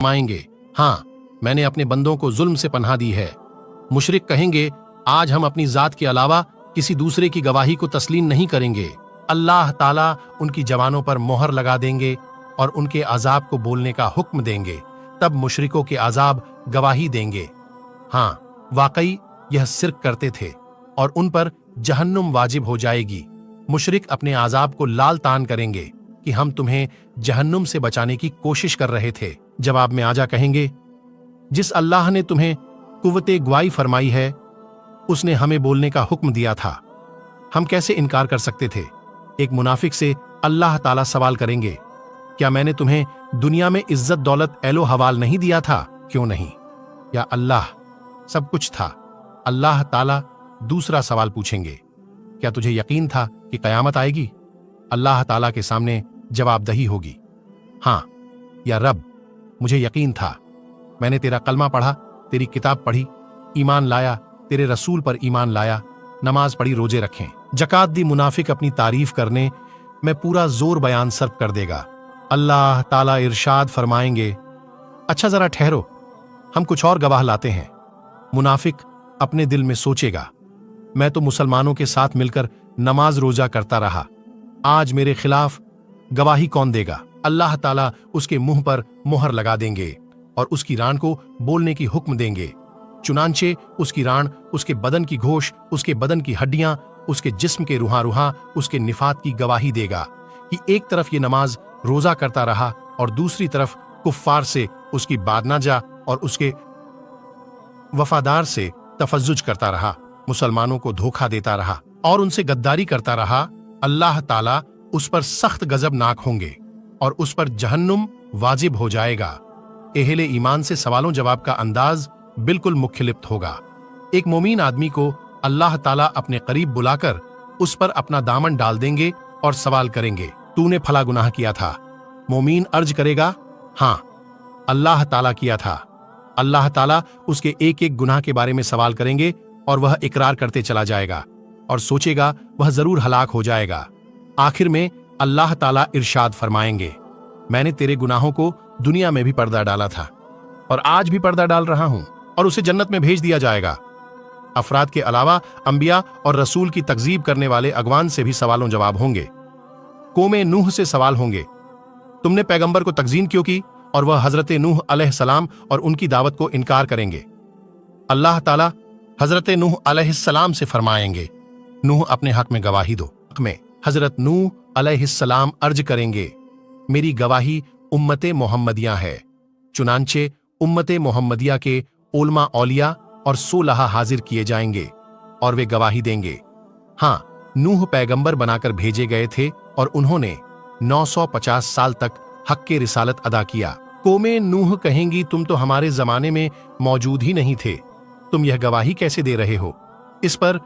फरमाएंगे, हाँ, मैंने अपने बंदों को जुल्म से पनाह दी है। मुशरिक कहेंगे, आज हम अपनी जात के अलावा किसी दूसरे की गवाही को तस्लीम नहीं करेंगे। अल्लाह ताला उनकी जवानों पर मोहर लगा देंगे और उनके अजाब को बोलने का हुक्म देंगे। तब मुशरिकों के अजाब गवाही देंगे, हाँ, वाकई यह शिर्क करते थे और उन पर जहन्नुम वाजिब हो जाएगी। मुशरिक अपने अजाब को लाल तान करेंगे कि हम तुम्हें जहन्नुम से बचाने की कोशिश कर रहे थे। जवाब में आजा कहेंगे, जिस अल्लाह ने तुम्हें कुव्वते गवाही फरमाई है, उसने हमें बोलने का हुक्म दिया था, हम कैसे इनकार कर सकते थे। एक मुनाफिक से अल्लाह ताला सवाल करेंगे, क्या मैंने तुम्हें दुनिया में इज्जत दौलत एलो हवाल नहीं दिया था? क्यों नहीं? या अल्लाह, सब कुछ था। अल्लाह ताला दूसरा सवाल पूछेंगे, क्या तुझे यकीन था कि कयामत आएगी? अल्लाह ताला के सामने जवाबदही होगी, हाँ या रब, मुझे यकीन था। मैंने तेरा कलमा पढ़ा, तेरी किताब पढ़ी, ईमान लाया, तेरे रसूल पर ईमान लाया, नमाज पढ़ी, रोजे रखें, जकात दी। मुनाफिक अपनी तारीफ करने में पूरा जोर बयान सर्फ कर देगा। अल्लाह ताला इरशाद फरमाएंगे, अच्छा जरा ठहरो, हम कुछ और गवाह लाते हैं। मुनाफिक अपने दिल में सोचेगा, मैं तो मुसलमानों के साथ मिलकर नमाज रोजा करता रहा, आज मेरे खिलाफ गवाही कौन देगा? अल्लाह ताला उसके मुंह पर मोहर लगा देंगे और उसकी रान को बोलने की हुक्म देंगे। चुनांचे उसकी रान, उसके बदन की घोष, उसके बदन की हड्डियां, उसके जिस्म के रूहां रूहां उसके निफात की गवाही देगा कि एक तरफ ये नमाज रोजा करता रहा और दूसरी तरफ कुफ्फार से उसकी बादनाजा और उसके वफादार से तफज्जुज करता रहा, मुसलमानों को धोखा देता रहा और उनसे गद्दारी करता रहा। अल्लाह ताला उस पर सख्त गजबनाक होंगे और उस पर जहन्नुम वाजिब हो जाएगा। अहले ईमान से सवालों जवाब का अंदाज बिल्कुल मुख्तलिफ होगा। एक मोमीन आदमी को अल्लाह ताला अपने करीब बुलाकर उस पर अपना दामन डाल देंगे और सवाल करेंगे, तूने फला गुनाह किया था? मोमीन अर्ज करेगा, हाँ, अल्लाह ताला किया था। अल्लाह ताला उसके एक एक गुनाह के बारे में सवाल करेंगे और वह इकरार करते चला जाएगा और सोचेगा वह जरूर हलाक हो जाएगा। आखिर में अल्लाह ताला इरशाद फरमाएंगे, मैंने तेरे गुनाहों को दुनिया में भी पर्दा डाला था और आज भी पर्दा डाल रहा हूं और उसे जन्नत में भेज दिया जाएगा। अफराद के अलावा अंबिया और रसूल की तकजीब करने वाले अगवान से भी सवालों जवाब होंगे। कौमे नूह से सवाल होंगे, तुमने पैगंबर को तकजीम क्यों की? और वह हजरत नूह अलैहिस्सलाम और उनकी दावत को इनकार करेंगे। अल्लाह ताला हजरत नूह अलैहिस्सलाम से फरमाएंगे, नूह अपने हक में गवाही दो। में हजरत नूह अलैहिस्सलाम अर्ज करेंगे, मेरी गवाही उम्मते मोहम्मदिया है। चुनांचे उम्मते मोहम्मदिया के उलमा औलिया और 16 हाजिर किए जाएंगे और वे गवाही देंगे, हाँ, नूह पैगंबर बनाकर भेजे गए थे और उन्होंने 950 साल तक हक के रिसालत अदा किया। कौमे नूह कहेंगी, तुम तो हमारे जमाने में मौजूद ही नहीं थे, तुम यह गवाही कैसे दे रहे हो? इस पर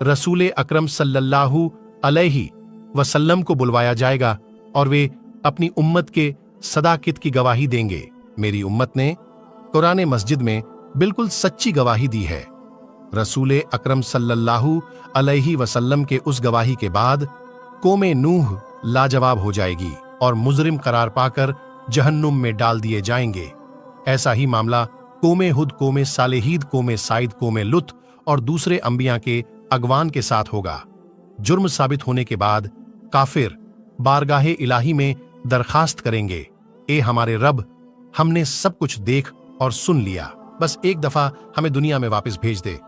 रसूल अकरम सल्लल्लाहु अलैहि वसल्लम को बुलवाया जाएगा और वे अपनी उम्मत के सदाकित की गवाही देंगे। मेरी उम्मत ने कुरान मस्जिद में बिल्कुल सच्ची गवाही दी है। रसूल अकरम सल्लल्लाहु अलैहि वसल्लम के उस गवाही के बाद कौमे नूह लाजवाब हो जाएगी और मुजरिम करार पाकर जहन्नुम में डाल दिए जाएंगे। ऐसा ही मामला कौमे हुद, कौमे सालेहीद, कौमे साइद, कौमे लुत और दूसरे अंबिया के अगवान के साथ होगा। जुर्म साबित होने के बाद काफिर बारगाहे इलाही में दरखास्त करेंगे, ए हमारे रब, हमने सब कुछ देख और सुन लिया, बस एक दफा हमें दुनिया में वापस भेज दे,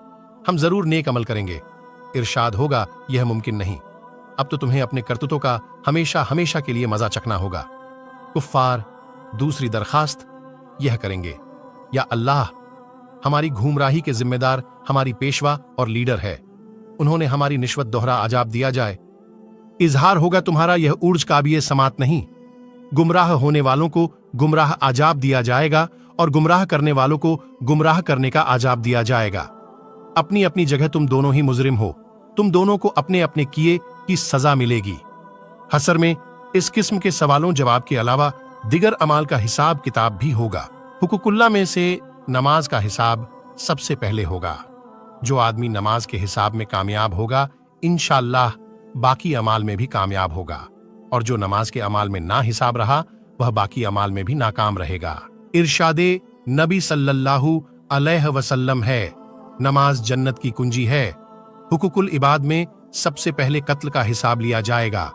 हम जरूर नेक अमल करेंगे। इरशाद होगा, यह मुमकिन नहीं, अब तो तुम्हें अपने करतूतों का हमेशा हमेशा के लिए मजा चखना होगा। कुफ्फार दूसरी दरखास्त यह करेंगे, या अल्लाह, हमारी घूमराही के जिम्मेदार हमारी पेशवा और लीडर है, उन्होंने हमारी निश्वत दोहरा अजाब दिया जाए। इजहार होगा तुम्हारा यह उर्ज काबिए समात नहीं, गुमराह होने वालों को गुमराह आजाब दिया जाएगा और गुमराह करने वालों को गुमराह करने का आजाब दिया जाएगा। अपनी अपनी जगह तुम दोनों ही मुजरिम हो, तुम दोनों को अपने अपने किए की सजा मिलेगी। हसर में इस किस्म के सवालों जवाब के अलावा दिगर अमाल का हिसाब किताब भी होगा। हुकुकुल्ला में से नमाज का हिसाब सबसे पहले होगा। जो आदमी नमाज के हिसाब में कामयाब होगा, इंशाअल्लाह बाकी अमाल में भी कामयाब होगा, और जो नमाज के अमाल में ना हिसाब रहा, वह बाकी अमाल में भी नाकाम रहेगा। इरशादे नबी सल्लल्लाहु अलैहि वसल्लम है, नमाज जन्नत की कुंजी है। हुकूकुल इबाद में सबसे पहले कत्ल का हिसाब लिया जाएगा,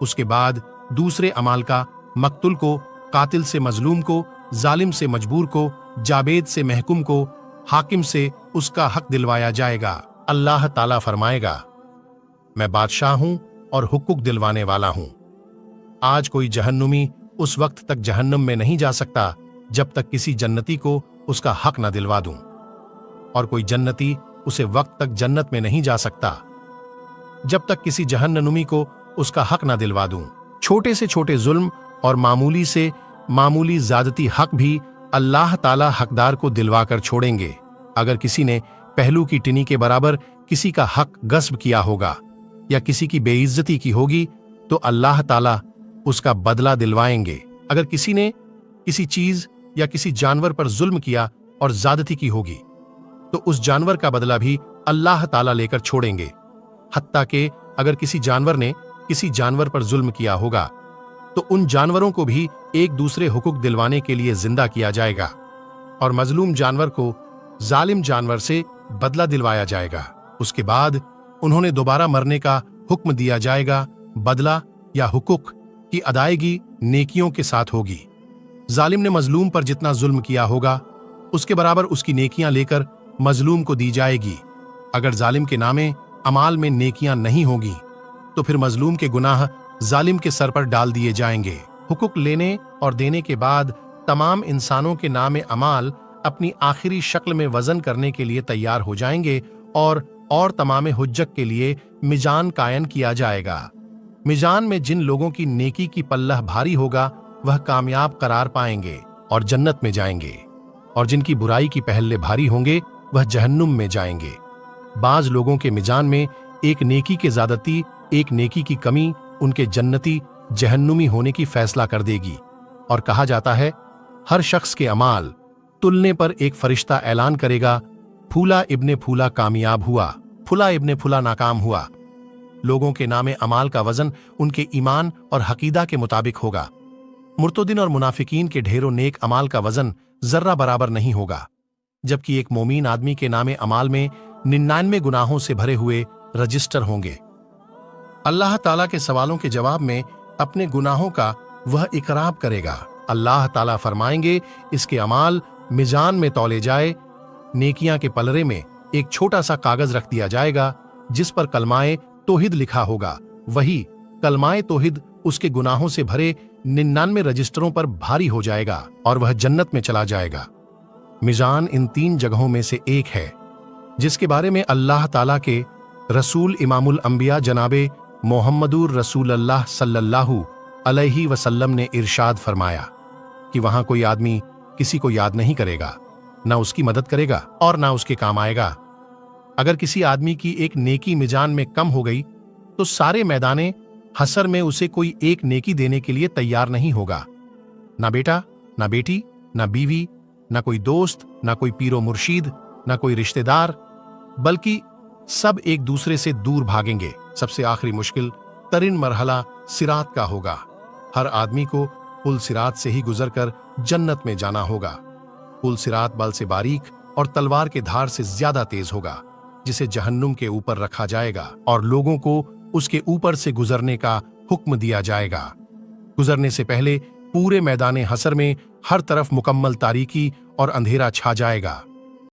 उसके बाद दूसरे अमाल का, मक्तुल को, कातिल से मजलूम को, जालिम से मजबूर को, जाबेद से महकुम को, हाकिम से उसका हक दिलवाया जाएगा। अल्लाह ताला फरमाएगा, मैं बादशाह हूं और हुक्क दिलवाने वाला हूं। आज कोई जहन्नुमी उस वक्त तक जहन्नम में नहीं जा सकता जब तक किसी जन्नती को उसका हक न दिलवा दूं, और कोई जन्नती उसे वक्त तक जन्नत में नहीं जा सकता जब तक किसी जहन्नुमी को उसका हक न दिलवा दूं। छोटे से छोटे जुल्म और मामूली से मामूली ज्यादती हक भी अल्लाह ताला हकदार को दिलवा कर छोड़ेंगे। अगर किसी ने पहलू की टिनी के बराबर किसी का हक गस्ब किया होगा या किसी की बेइज्जती की होगी तो अल्लाह ताला उसका बदला दिलवाएंगे। अगर किसी ने किसी चीज या किसी जानवर पर जुल्म किया और ज्यादती की होगी तो उस जानवर का बदला भी अल्लाह ताला लेकर छोड़ेंगे। हत्ता कि अगर किसी जानवर ने किसी जानवर पर जुल्म किया होगा तो उन जानवरों को भी एक दूसरे हुकूक दिलवाने के लिए जिंदा किया जाएगा और मजलूम जानवर को जालिम जानवर से बदला दिलवाया जाएगा। उसके बाद उन्होंने दोबारा मरने का हुक्म दिया जाएगा। बदला या हुकूक की अदायगी नेकियों के साथ होगी। जालिम ने मजलूम पर जितना जुल्म किया होगा उसके बराबर उसकी नेकियां लेकर मजलूम को दी जाएगी। अगर जालिम के नामे अमाल में नेकियां नहीं होगी तो फिर मजलूम के गुनाह जालिम के सर पर डाल दिए जाएंगे। हुकूक लेने और देने के बाद तमाम इंसानों के नामे अमाल अपनी आखिरी शक्ल में वजन करने के लिए तैयार हो जाएंगे और तमाम हुज्जत के लिए मिजान कायम किया जाएगा। मिजान में जिन लोगों की नेकी की पल्लह भारी होगा वह कामयाब करार पाएंगे और जन्नत में जाएंगे, और जिनकी बुराई की पहले भारी होंगे वह जहन्नुम में जाएंगे। बाज लोगों के मिजान में एक नेकी के ज्यादती, एक नेकी की कमी उनके जन्नती जहन्नुमी होने की फैसला कर देगी। और कहा जाता है, हर शख्स के अमाल तुलने पर एक फरिश्ता ऐलान करेगा, फूला इब्ने फूला कामयाब हुआ, फुला इब्ने फुला नाकाम हुआ। लोगों के नामे अमाल का वजन उनके ईमान और हकीदा के मुताबिक होगा। मुर्तदिन और मुनाफिकीन के ढेरों नेक अमाल का वजन जर्रा बराबर नहीं होगा, जबकि एक मोमीन आदमी के नामे अमाल में 99 गुनाहों से भरे हुए रजिस्टर होंगे। अल्लाह ताला के सवालों के जवाब में अपने गुनाहों का वह इकरार करेगा। अल्लाह ताला फरमाएंगे, इसके अमाल मिजान में तौले जाए, नेकियां के पलरे में एक छोटा सा कागज रख दिया जाएगा जिस पर कलमाए तौहीद लिखा होगा। वही कलमाए तौहीद उसके गुनाहों से भरे 99 रजिस्टरों पर भारी हो जाएगा और वह जन्नत में चला जाएगा। मिजान इन 3 जगहों में से एक है जिसके बारे में अल्लाह ताला के रसूल इमामुल अंबिया जनाबे मोहम्मदुर रसूलुल्लाह सल्लल्लाहु अलैहि वसल्लम ने इरशाद फरमाया कि वहां कोई आदमी किसी को याद नहीं करेगा, ना उसकी मदद करेगा और ना उसके काम आएगा। अगर किसी आदमी की एक नेकी मिजान में कम हो गई तो सारे मैदाने हसर में उसे कोई एक नेकी देने के लिए तैयार नहीं होगा। ना बेटा, ना बेटी, ना बीवी, ना कोई दोस्त, ना कोई पीरो मुर्शीद, ना कोई रिश्तेदार, बल्कि सब एक दूसरे से दूर भागेंगे। सबसे आखिरी मुश्किल तरीन मरहला सिरात का होगा। हर आदमी को पुल सिरात से ही गुजरकर जन्नत में जाना होगा। पुल सिरात बल से बारीक और तलवार के धार से ज्यादा तेज होगा, जिसे जहन्नुम के ऊपर रखा जाएगा और लोगों को उसके ऊपर से गुजरने का हुक्म दिया जाएगा। गुजरने से पहले पूरे मैदान हसर में हर तरफ मुकम्मल तारीकी और अंधेरा छा जाएगा।